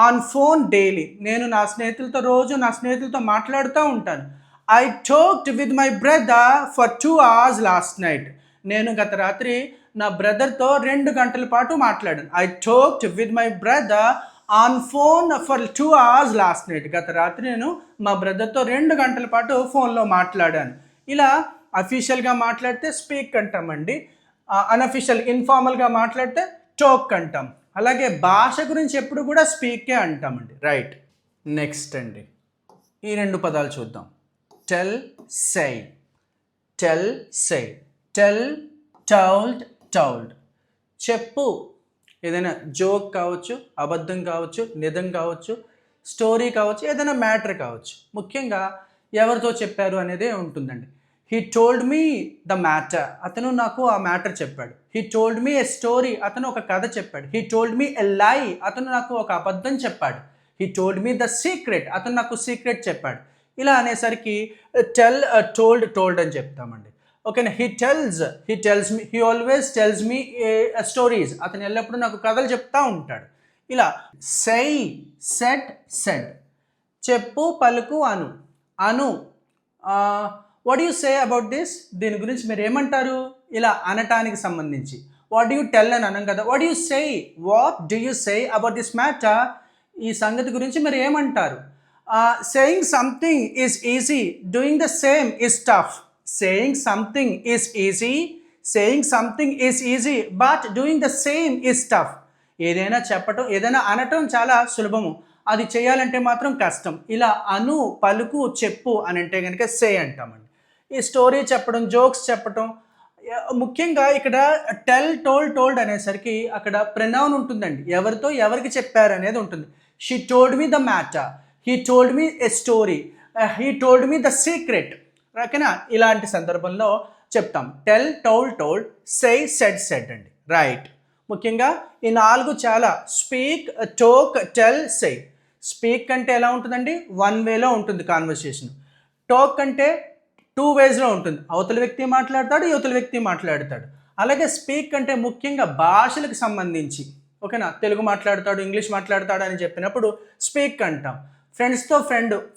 on phone daily. నేను నా స్నేహితులతో మాట్లాడుతూ ఉంటాను. I talked with my brother for 2 hours last night. నేను గత రాత్రి నా బ్రదర్తో 2 గంటల పాటు మాట్లాడాను. I talked with my brother on phone for 2 hours last night. గత రాత్రి నేను మా బ్రదర్తో 2 గంటల పాటు ఫోన్లో మాట్లాడాను. ఇలా అఫీషియల్గా మాట్లాడితే స్పీక్ అంటామండి, అన్అఫీషియల్ ఇన్ఫార్మల్గా మాట్లాడితే టాక్ అంటాం. అలాగే భాష గురించి ఎప్పుడు కూడా స్పీకే అంటామండి. రైట్. నెక్స్ట్ అండి, ఈ 2 పదాలు చూద్దాం. Tell, say. Tell, say. Tell, told. చెప్పు, ఏదైనా జోక్ కావచ్చు, అబద్ధం కావచ్చు, నిజం కావచ్చు, స్టోరీ కావచ్చు, ఏదైనా మ్యాటర్ కావచ్చు. ముఖ్యంగా ఎవరితో చెప్పారు అనేదే ఉంటుందండి. He told me the matter, అతను నాకు ఆ మ్యాటర్ చెప్పాడు. He told me a story, అతను ఒక కథ చెప్పాడు. హీ టోల్డ్ మీ ఎ లై, అతను నాకు ఒక అబద్ధం చెప్పాడు. He told me the secret, అతను నాకు సీక్రెట్ చెప్పాడు. ఇలా అనేసరికి టెల్, టోల్డ్ అని చెప్తామండి. ఓకేనా. He always tells me stories, అతను ఎల్లప్పుడూ నాకు కథలు చెప్తా ఉంటాడు. ఇలా సై, సెడ్. చెప్పు, పలుకు, అను. What you say about this, దీని గురించి మీరు ఏమంటారు, ఇలా అనటానికి సంబంధించి. వాట్ యు టెల్ అని అనం కదా. What do you say about this matter, ఈ సంగతి గురించి మీరు ఏమంటారు. Saying something is easy, doing the same is tough. Saying something is easy but doing the same is tough. ఏదైనా చెప్పటం, ఏదైనా అనటం చాలా సులభము, అది చేయాలంటే మాత్రం కష్టం. ఇలా అను, పలుకు, చెప్పు అని అంటే కనుక సే అంటామండి. ఈ స్టోరీ చెప్పడం, జోక్స్ చెప్పడం, ముఖ్యంగా ఇక్కడ టెల్, టోల్డ్ అనేసరికి అక్కడ ప్రనౌన్ ఉంటుందండి, ఎవరితో ఎవరికి చెప్పారు అనేది ఉంటుంది. She told me the matter, he told me a story, he told me the secret. ఓకేనా. ఇలాంటి సందర్భంలో చెప్తాం. టెల్, టోల్డ్, సే, సెడ్ అండి. రైట్. ముఖ్యంగా ఈ 4 చాలా స్పీక్, టోక్, టెల్, సే. స్పీక్ అంటే ఎలా ఉంటుందండి, 1 వేలో ఉంటుంది కాన్వర్సేషన్. టాక్ అంటే 2 వేస్లో ఉంటుంది, అవతల వ్యక్తి మాట్లాడతాడు, యువతల వ్యక్తి మాట్లాడతాడు. అలాగే స్పీక్ అంటే ముఖ్యంగా భాషలకు సంబంధించి. ఓకేనా. తెలుగు మాట్లాడతాడు, ఇంగ్లీష్ మాట్లాడతాడు అని చెప్పినప్పుడు స్పీక్ అంటాం. ఫ్రెండ్స్తో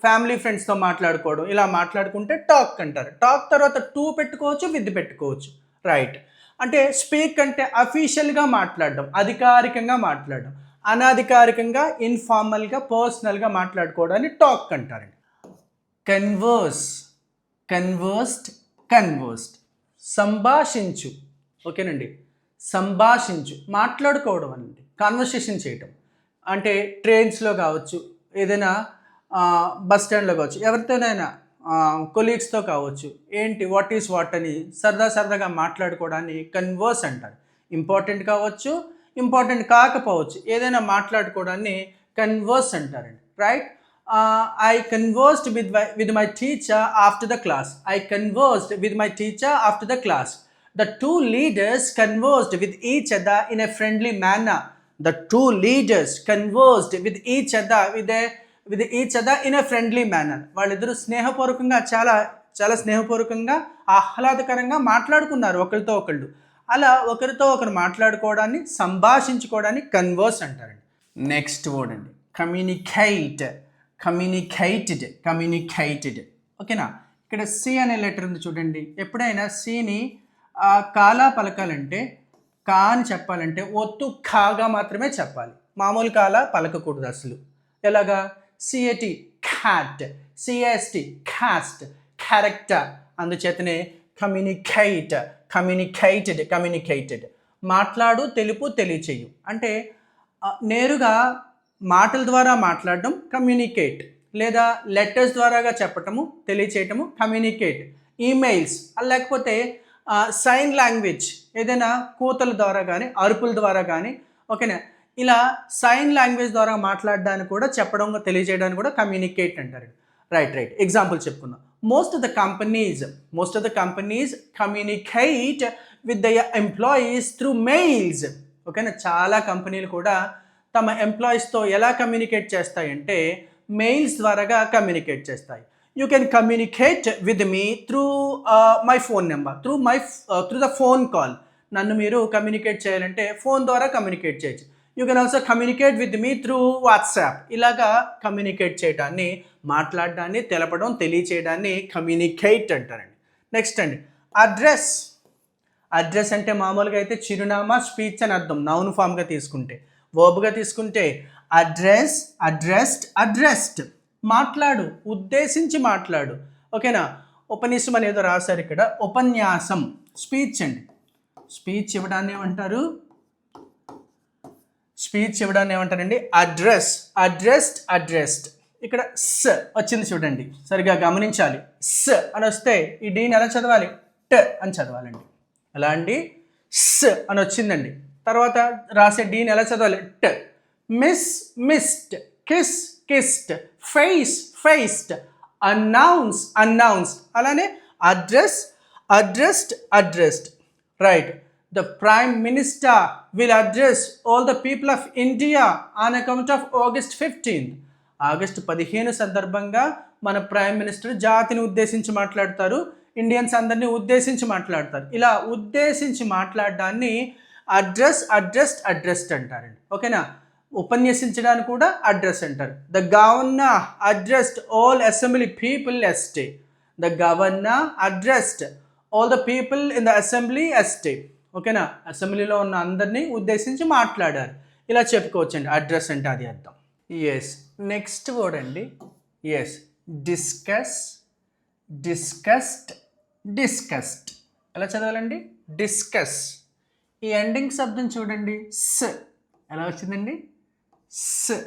ఫ్యామిలీ ఫ్రెండ్స్తో మాట్లాడుకోవడం, ఇలా మాట్లాడుకుంటే టాక్ అంటారు. టాక్ తర్వాత 2 పెట్టుకోవచ్చు, విత్ పెట్టుకోవచ్చు. రైట్. అంటే స్పీక్ అంటే అఫీషియల్గా మాట్లాడడం, అధికారికంగా మాట్లాడడం. అనధికారికంగా, ఇన్ఫార్మల్గా, పర్సనల్గా మాట్లాడుకోవడాన్ని టాక్ అంటారండి. కన్వర్స్డ్, సంభాషించు. ఓకేనండి. సంభాషించు, మాట్లాడుకోవడం అండి, కాన్వర్సేషన్ చేయటం. అంటే ట్రైన్స్లో కావచ్చు, ఏదైనా బస్ స్టాండ్లో కావచ్చు, ఎవరితోనైనా కొలీగ్స్తో కావచ్చు, ఏంటి వాట్ ఈస్ వాట్ అని సరదాగా మాట్లాడుకోవడాన్ని కన్వర్స్ అంటారు. ఇంపార్టెంట్ కావచ్చు, ఇంపార్టెంట్ కాకపోవచ్చు, ఏదైనా మాట్లాడుకోవడాన్ని కన్వర్స్ అంటారండి. Right. I conversed with my teacher after the class. The 2 leaders conversed with each other in a friendly manner. వాళ్ళిద్దరూ స్నేహపూర్వకంగా, చాలా స్నేహపూర్వకంగా, ఆహ్లాదకరంగా మాట్లాడుకున్నారు ఒకరితో ఒకళ్ళు. అలా ఒకరితో ఒకరు మాట్లాడుకోవడాన్ని, సంభాషించుకోవడాన్ని కన్వర్స్ అంటారండి. నెక్స్ట్ వర్డ్ అండి, కమ్యూనికేటెడ్. ఓకేనా. ఇక్కడ సి అనే లెటర్ ఉంది చూడండి. ఎప్పుడైనా సిని కాలా పలకాలంటే, కా అని చెప్పాలంటే ఒత్తు ఖాగా మాత్రమే చెప్పాలి, మామూలు కాలా పలకకూడదు అసలు. ఎలాగా, CAT cat, CST caste, character. అందుచేతనే కమ్యూనికేటెడ్. మాట్లాడు, తెలుపు, తెలియచేయు. అంటే నేరుగా మాటల ద్వారా మాట్లాడడం కమ్యూనికేట్, లేదా లెటర్స్ ద్వారాగా చెప్పటము, తెలియచేయటము కమ్యూనికేట్. ఈమెయిల్స్, లేకపోతే సైన్ లాంగ్వేజ్, ఏదైనా కూతల ద్వారా కానీ, అరుపుల ద్వారా కానీ. ఓకేనా. ఇలా సైన్ లాంగ్వేజ్ ద్వారా మాట్లాడడానికి కూడా, చెప్పడం, తెలియజేయడానికి కూడా కమ్యూనికేట్ అంటారు. రైట్. ఎగ్జాంపుల్ చెప్పుకుందాం. Most of the companies communicate with the employees through mails. ఓకేనా. చాలా కంపెనీలు కూడా తమ ఎంప్లాయీస్తో ఎలా కమ్యూనికేట్ చేస్తాయంటే మెయిల్స్ ద్వారాగా కమ్యూనికేట్ చేస్తాయి. you can communicate with me through my phone number, through the phone call. నన్ను మీరు కమ్యూనికేట్ చేయాలంటే ఫోన్ ద్వారా కమ్యూనికేట్ చేయొచ్చు. You can also communicate with me through WhatsApp. ఇలాగా కమ్యూనికేట్ చేయడాన్ని, మాట్లాడడాన్ని, తెలపడం, తెలియచేయడాన్ని కమ్యూనికేట్ అంటారండి. నెక్స్ట్ అండి అడ్రస్. అడ్రస్ అంటే మామూలుగా అయితే చిరునామా, స్పీచ్ అని అర్థం నౌన్ ఫామ్గా తీసుకుంటే. వర్బ్గా తీసుకుంటే అడ్రస్, అడ్రస్డ్, అడ్రస్డ్. మాట్లాడు, ఉద్దేశించి మాట్లాడు. ఓకేనా. ఉపన్యాసం అనేదో రాశారు ఇక్కడ. ఉపన్యాసం స్పీచ్ అండి. స్పీచ్ ఇవ్వడాన్ని ఏమంటారు? స్పీచ్ ఇవ్వడాన్ని ఏమంటారండి? అడ్రస్. Addressed, addressed. ఇక్కడ స్ వచ్చింది చూడండి, సరిగా గమనించాలి. స్ అని వస్తే ఈ డీని ఎలా చదవాలి? ట్ అని చదవాలండి. ఎలా అండి? స్ అని వచ్చిందండి. తర్వాత రాసే డీని ఎలా చదవాలి? ట్. Miss, missed. Kiss, kissed. Face, faced. Announce, announced. అలానే address, addressed, addressed. Right. The Prime Minister will address all the people of India on account of August 15th. August 15 సందర్భంగా మన ప్రైమ్ మినిస్టర్ జాతిని ఉద్దేశించి మాట్లాడతారు, ఇండియన్స్ అందరినీ ఉద్దేశించి మాట్లాడతారు. ఇలా ఉద్దేశించి మాట్లాడడాన్ని అడ్రస్, అడ్రస్డ్, అడ్రస్డ్ అంటారండి. ఓకేనా. ఉపన్యసించడానికి కూడా అడ్రస్ అంటారు. The governor addressed all assembly people yesterday. The governor addressed all the people in the assembly yesterday. ఓకేనా. అసెంబ్లీలో ఉన్న అందరినీ ఉద్దేశించి మాట్లాడారు. ఇలా చెప్పుకోవచ్చండి. అడ్రస్ అంటే అది అర్థం. ఎస్. నెక్స్ట్ వర్డ్ అండి. ఎస్. Discuss, discussed, discussed. ఎలా చదవాలండి? డిస్కస్. ఈ ఎండింగ్ శబ్దం చూడండి, స్ ఎలా వచ్చిందండి? స్.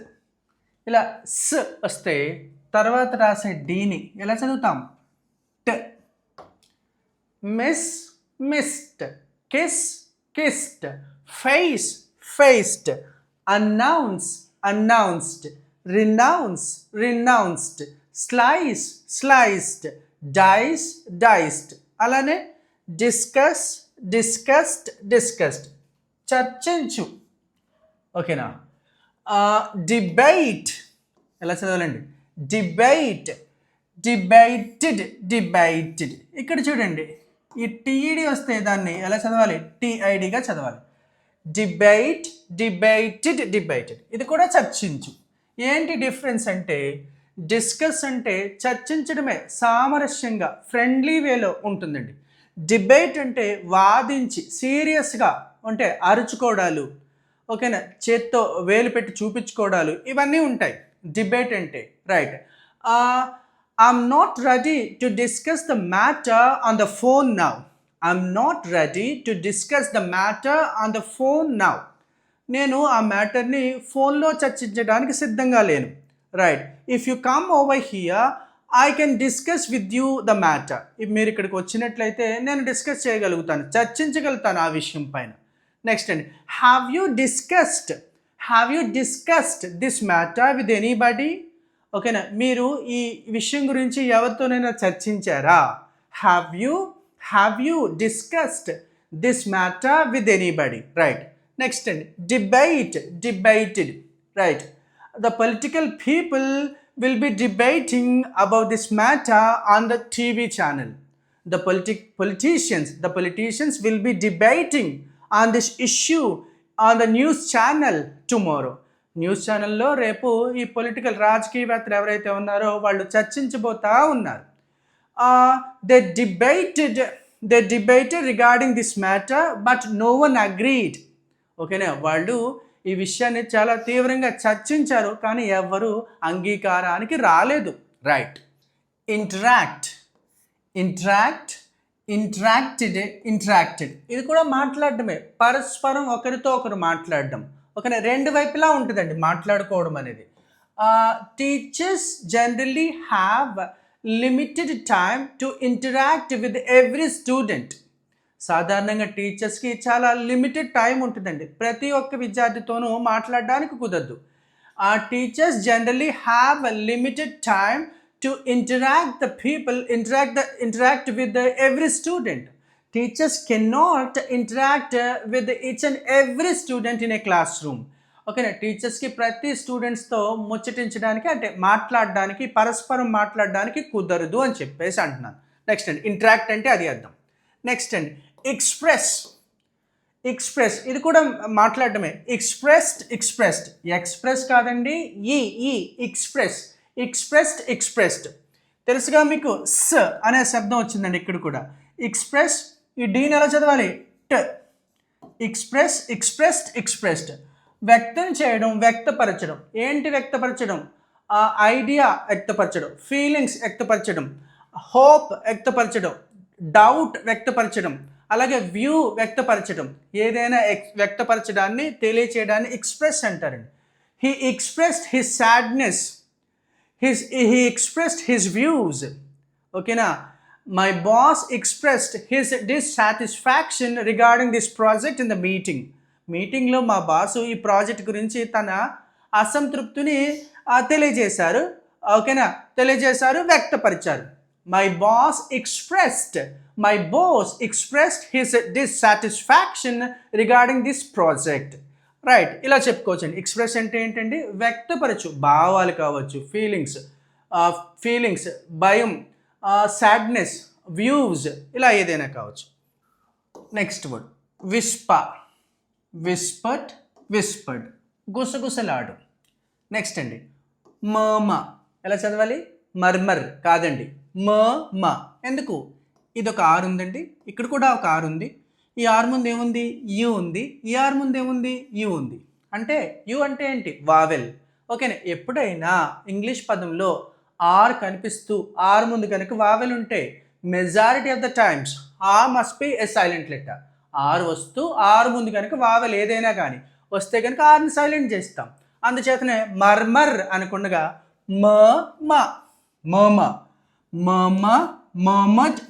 ఇలా స్ వస్తే తర్వాత రాసే డీని ఎలా చదువుతాం? ట్. Miss, missed. Kiss, kissed. Face, faced. Announce, announced. Renounce, renounced. Slice, sliced. Dice, diced. అలానే డిస్కస్, డిస్కస్డ్, డిస్కస్డ్. చర్చించు. ఓకేనా. డిబేట్ ఎలా చదవాలండి? Debate, debated, డిబైటెడ్. ఇక్కడ చూడండి, ఈ టీఈడి వస్తే దాన్ని ఎలా చదవాలి? టీఐడిగా చదవాలి. Debate, debated, debated. ఇది కూడా చర్చించు. ఏంటి డిఫరెన్స్ అంటే, డిస్కస్ అంటే చర్చించడమే, సామరస్యంగా, ఫ్రెండ్లీ వేలో ఉంటుందండి. డిబేట్ అంటే వాదించి సీరియస్గా అంటే అరుచుకోవడాలు, ఓకేనా, చేత్తో వేలు పెట్టి చూపించుకోవడాలు, ఇవన్నీ ఉంటాయి డిబేట్ అంటే. Right. I'm not ready to discuss the matter on the phone now. I'm not ready to discuss the matter on the phone now. నేను ఆ మ్యాటర్ని ఫోన్లో చర్చించడానికి సిద్ధంగా లేను. Right. If you come over here I can discuss with you the matter. మీరు ఇక్కడికి వచ్చినట్లయితే నేను డిస్కస్ చేయగలుగుతాను, చర్చించగలుగుతాను ఆ విషయం పైన. నెక్స్ట్ అండి, have you discussed this matter with anybody. ఓకేనా. మీరు ఈ విషయం గురించి ఎవరితోనైనా చర్చించారా? Have you discussed this matter with anybody. Right. Next అండి, debated. Right. The political people will be debating about this matter on the TV channel. The politicians will be debating on this issue on the news channel tomorrow. News ఛానల్లో రేపు ఈ political రాజకీయవేత్తలు ఎవరైతే ఉన్నారో వాళ్ళు చర్చించబోతా ఉన్నారు. They debated regarding this matter but no one agreed. ఓకేనా. వాళ్ళు ఈ విషయాన్ని చాలా తీవ్రంగా చర్చించారు, కానీ ఎవరు అంగీకారానికి రాలేదు. రైట్. ఇంటరాక్టెడ్. ఇది కూడా మాట్లాడటమే, పరస్పరం ఒకరితో ఒకరు మాట్లాడడం. ఓకేనా. రెండు వైపులా ఉంటుందండి మాట్లాడుకోవడం అనేది. Teachers generally have limited time to interact with every student. సాధారణంగా టీచర్స్కి చాలా లిమిటెడ్ టైం ఉంటుందండి, ప్రతి ఒక్క విద్యార్థితోనూ మాట్లాడడానికి కుదరదు. Teachers generally have a limited time to interact with every student. Teachers cannot interact with each and every student in a class room. ఓకేనా. టీచర్స్కి ప్రతి స్టూడెంట్స్తో ముచ్చటించడానికి అంటే మాట్లాడడానికి పరస్పరం మాట్లాడడానికి కుదరదు అని చెప్పేసి అంటున్నాను. నెక్స్ట్ అండి ఇంటరాక్ట్ అంటే అది అర్థం. నెక్స్ట్ అండి ఎక్స్ప్రెస్ ఇది కూడా మాట్లాడటమే. ఎక్స్ప్రెస్ కాదండి, ఈ ఎక్స్ప్రెస్డ్ తెలుసుగా మీకు. స్ అనే శబ్దం వచ్చిందండి ఇక్కడ కూడా. ఎక్స్ప్రెస్ ఈ డీని ఎలా చదవాలి? ట్. ఎక్స్ప్రెస్డ్ వ్యక్తం చేయడం, వ్యక్తపరచడం. ఏంటి వ్యక్తపరచడం? ఐడియా వ్యక్తపరచడం, ఫీలింగ్స్ వ్యక్తపరచడం, హోప్ వ్యక్తపరచడం, డౌట్ వ్యక్తపరచడం, అలాగే వ్యూ వ్యక్తపరచడం. ఏదైనా వ్యక్తపరచడాన్ని తెలియచేయడాన్ని ఎక్స్ప్రెస్ అంటారండి. He expressed his sadness, he expressed his views. ఓకేనా. My boss expressed his dissatisfaction regarding this project in the meeting. మీటింగ్లో మా బాసు ఈ ప్రాజెక్ట్ గురించి తన అసంతృప్తిని తెలియజేశారు. ఓకేనా, వ్యక్తపరిచారు. My boss expressed his dissatisfaction regarding this project. Right, ఇలా చెప్పుకోవచ్చండి. ఎక్స్ప్రెస్ అంటే ఏంటండి? వ్యక్తపరచు, భావాలు కావచ్చు, ఫీలింగ్స్, భయం, సాడ్నెస్, వ్యూస్, ఇలా ఏదైనా కావచ్చు. నెక్స్ట్ వర్డ్ విస్పర్డ్ గుసగుసలాడు. నెక్స్ట్ అండి ఎలా చదవాలి? మర్మర్ కాదండి, ఎందుకు? ఇది ఒక ఆర్ ఉందండి, ఇక్కడ కూడా ఒక ఆర్ ఉంది. ఈ ఆర్ ముందు ఏముంది? యు ఉంది. ఈ ఆర్ ముందు ఏముంది? యు ఉంది. అంటే యు అంటే ఏంటి? వావెల్. ఓకేనా. ఎప్పుడైనా ఇంగ్లీష్ పదంలో ఆర్ కనిపిస్తూ ఆర్ ముందు కనుక వావెల్ ఉంటే majority of the times R must be a silent letter. R వస్తూ ఆర్ ముందు కనుక వావెల్ ఏదైనా కానీ వస్తే కనుక ఆర్ని సైలెంట్ చేస్తాం. అందుచేతనే మర్మర్ అనుకుండగా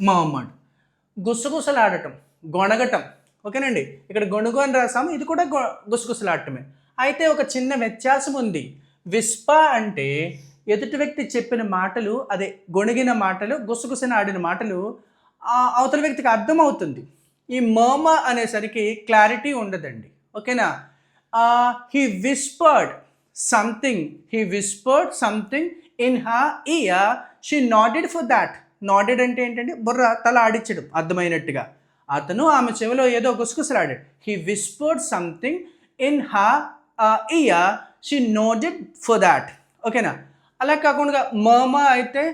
మర్మడ్ గుసగుసలాడటం, గొణగటం. ఓకేనండి, ఇక్కడ గొణుగు అని రాసాము, ఇది కూడా గుసగుసలాడటమే. అయితే ఒక చిన్న వ్యత్యాసం ఉంది. అంటే ఎదుటి వ్యక్తి చెప్పిన మాటలు, అదే గొణిగిన మాటలు, గుసగుసన ఆడిన మాటలు అవతల వ్యక్తికి అర్థమవుతుంది. ఈ అనేసరికి క్లారిటీ ఉండదండి. ఓకేనా. He whispered something in her ear, she నాడెడ్ for that. నాడెడ్ అంటే ఏంటంటే బుర్ర, తల ఆడించడం అర్థమైనట్టుగా. అతను ఆమె చెవిలో ఏదో గుసగుసలాడాడు. He whispered something in her ear, she nodded for that. ఓకేనా. అలా కాకుండా అయితే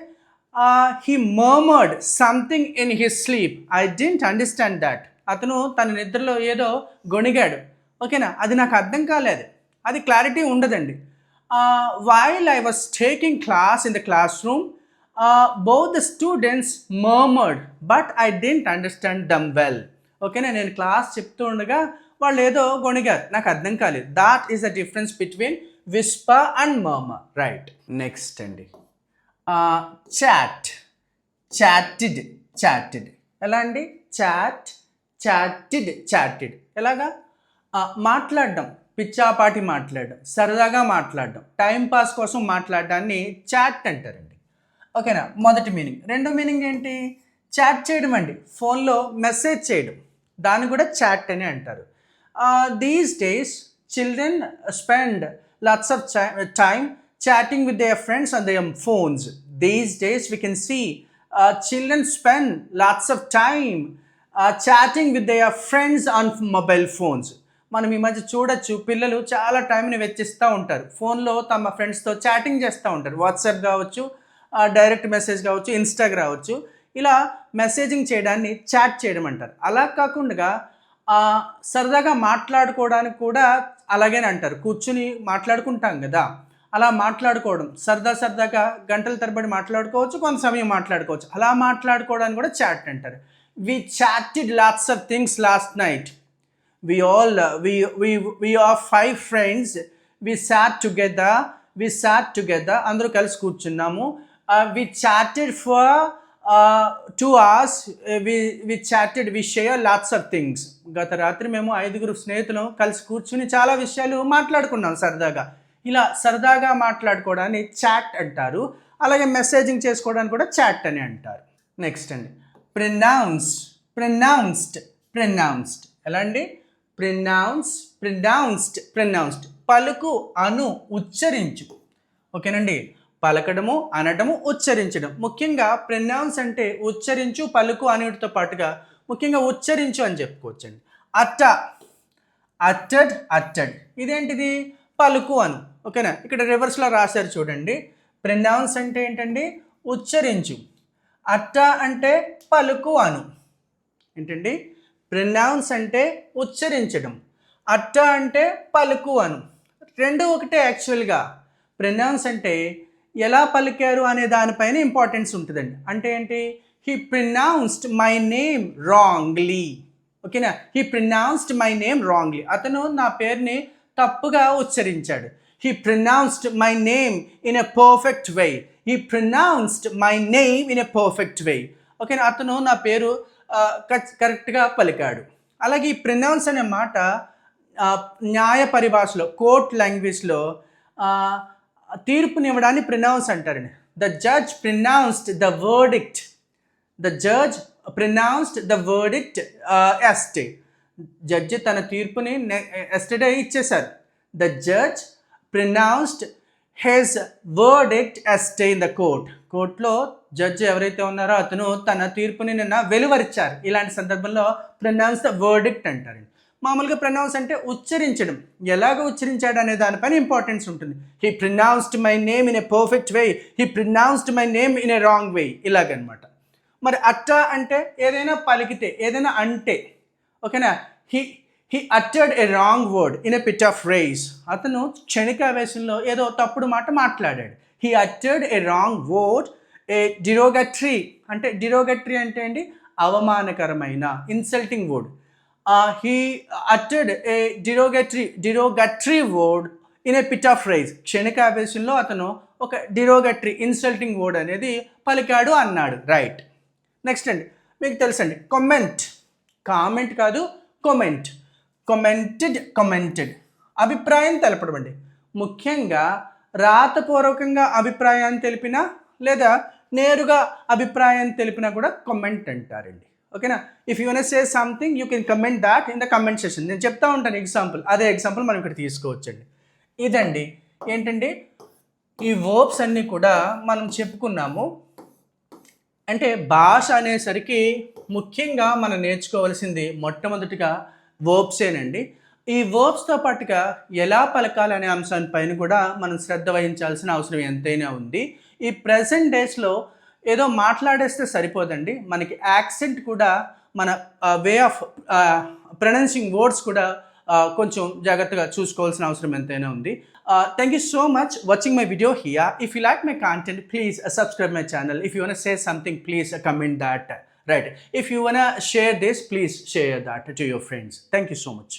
he murmured something in his sleep, I didn't understand that. అతను తన నిద్రలో ఏదో గొణిగాడు. ఓకేనా, అది నాకు అర్థం కాలేదు. అది క్లారిటీ ఉండదండి. While I was taking class in the class room, both the students murmured but I didn't understand them well. ఓకేనా, నేను క్లాస్ చెప్తూ ఉండగా వాళ్ళు ఏదో గొణిగారు, నాకు అర్థం కాలేదు. That is the difference between Whisper and murmur. Right. Next అండి చాటెడ్. ఎలా అండి? చాటెడ్ ఎలాగా? మాట్లాడడం, పిచ్చాపాటి మాట్లాడడం, సరదాగా మాట్లాడడం, టైంపాస్ కోసం మాట్లాడడాన్ని చాట్ అంటారండి. ఓకేనా, మొదటి మీనింగ్. రెండో మీనింగ్ ఏంటి? చాట్ చేయడం అండి, ఫోన్లో మెసేజ్ చేయడం, దాన్ని కూడా చాట్ అని అంటారు. These days children spend lots of time chatting with their friends on their phones. These days we can see children spend lots of time chatting with their friends on mobile phones. మనం ఈ మధ్య చూడొచ్చు, పిల్లలు చాలా టైంని వెచ్చిస్తూ ఉంటారు, ఫోన్లో తమ ఫ్రెండ్స్తో చాటింగ్ చేస్తూ ఉంటారు. వాట్సాప్ కావచ్చు, డైరెక్ట్ మెసేజ్ కావచ్చు, ఇన్స్టా కావచ్చు, ఇలా మెసేజింగ్ చేయడాన్ని చాట్ చేయడం అంటారు. అలా కాకుండా సరదాగా మాట్లాడుకోవడానికి కూడా అలాగే అంటారు. కూర్చుని మాట్లాడుకుంటాం కదా, అలా మాట్లాడుకోవడం, సరదాగా గంటల తరబడి మాట్లాడుకోవచ్చు, కొంత సమయం మాట్లాడుకోవచ్చు. అలా మాట్లాడుకోవడానికి కూడా చాట్ అంటారు. We chatted lots of things last night. We are 5 friends. We sat together. అందరూ కలిసి కూర్చున్నాము. We chatted for 2 hours. We share lots of things. గత రాత్రి మేము 5 స్నేహితులు కలిసి కూర్చుని చాలా విషయాలు మాట్లాడుకున్నాం సరదాగా. ఇలా సరదాగా మాట్లాడుకోవడాన్ని చాట్ అంటారు. అలాగే మెసేజింగ్ చేసుకోవడానికి కూడా చాట్ అని అంటారు. నెక్స్ట్ అండి ప్రొనౌన్స్డ్. ఎలా అండి? pronounced పలుకు అను ఉచ్చరించు. ఓకేనండి, పలకడము అనడము ఉచ్చరించడం. ముఖ్యంగా ప్రొనౌన్స్ అంటే ఉచ్చరించు పలుకు అనేటితో పాటుగా ముఖ్యంగా ఉచ్చరించు అని చెప్పుకోవచ్చండి. అట్టడ్ ఇదేంటిది పలుకు అను. ఓకేనా, ఇక్కడ రివర్స్లో రాశారు చూడండి. ప్రొనౌన్స్ అంటే ఏంటండి ఉచ్చరించు, అట్ట అంటే పలుకు అను. ఏంటండి ప్రొనౌన్స్ అంటే ఉచ్చరించడం, అట్ట అంటే పలుకు అను. రెండు ఒకటే యాక్చువల్గా. ప్రొనౌన్స్ అంటే ఎలా పలికారు అనే దానిపైన ఇంపార్టెన్స్ ఉంటుందండి. అంటే ఏంటి, he pronounced my name wrongly. ఓకేనా, he pronounced my name wrongly. అతను నా పేరుని తప్పుగా ఉచ్చరించాడు. He pronounced my name in a perfect way. He pronounced my name in a perfect way. ఓకేనా, అతను నా పేరు కరెక్ట్గా పలికాడు. అలాగే ఈ ప్రొనౌన్స్ అనే మాట న్యాయ పరిభాషలో, కోర్ట్ లాంగ్వేజ్లో తీర్పునివ్వడాన్ని ప్రొనౌన్స్ అంటారండి. The judge pronounced the verdict. Yesterday. Judge తన తీర్పుని ఎస్టర్డే ఇచ్చేశారు. The judge pronounced his verdict yesterday in the court. కోర్టులో జడ్జి ఎవరైతే ఉన్నారో అతను తన తీర్పుని నిన్న వెలువరిచారు. ఇలాంటి సందర్భంలో ప్రొనౌన్స్ ద వర్డిక్ట్ అంటారండి. మామూలుగా ప్రొనౌన్స్ అంటే ఉచ్చరించడం, ఎలాగ ఉచ్చరించాడు అనే దానిపైన ఇంపార్టెన్స్ ఉంటుంది. He pronounced my name in a perfect way, he pronounced my name in a wrong way, ఇలాగనమాట. మరి అట్ట అంటే ఏదైనా పలికితే, ఏదైనా అంటే. ఓకేనా, he uttered a wrong word in a fit of rage. అతను క్షణికావేశంలో ఏదో తప్పుడు మాట మాట్లాడాడు. He uttered a wrong word, a derogatory. అంటే డిరోగటరీ అంటే ఏంటి, అవమానకరమైన, insulting word. He uttered a derogatory word in a pit of rage. క్షణికావేశంలో అతను ఒక డిరోగటరీ, ఇన్సల్టింగ్ వర్డ్ అనేది పలికాడు అన్నాడు. రైట్. నెక్స్ట్ అండి, మీకు తెలుసండి కామెంట్ కాదు, కమెంటెడ్ అభిప్రాయం తెలపడం అండి. ముఖ్యంగా రాతపూర్వకంగా అభిప్రాయాన్ని తెలిపినా లేదా నేరుగా అభిప్రాయం తెలిపినా కూడా కమెంట్ అంటారండి. ఓకేనా, if you want say something you can comment that in the comment session. నేను చెప్తా ఉంటాను ఎగ్జాంపుల్, అదే ఎగ్జాంపుల్ మనం ఇక్కడ తీసుకోవచ్చండి. ఇదండి ఏంటండి, ఈ వర్బ్స్ అన్నీ కూడా మనం చెప్పుకున్నాము. అంటే భాష అనేసరికి ముఖ్యంగా మనం నేర్చుకోవాల్సింది మొట్టమొదటిగా వర్బ్సేనండి. ఈ వర్బ్స్తో పాటుగా ఎలా పలకాలనే అంశాలపైన కూడా మనం శ్రద్ధ వహించాల్సిన అవసరం ఎంతైనా ఉంది. ఈ ప్రెజెంట్ డేస్లో ఏదో మాట్లాడేస్తే సరిపోదండి, మనకి యాక్సెంట్ కూడా, మన వే ఆఫ్ ప్రొనౌన్సింగ్ వర్డ్స్ కూడా కొంచెం జాగ్రత్తగా చూసుకోవాల్సిన అవసరం ఎంతైనా ఉంది. Thank you so much watching my video here. If you like my content please subscribe my channel. If you want say something please comment that. Right. If you want share this please share that to your friends. Thank you so much.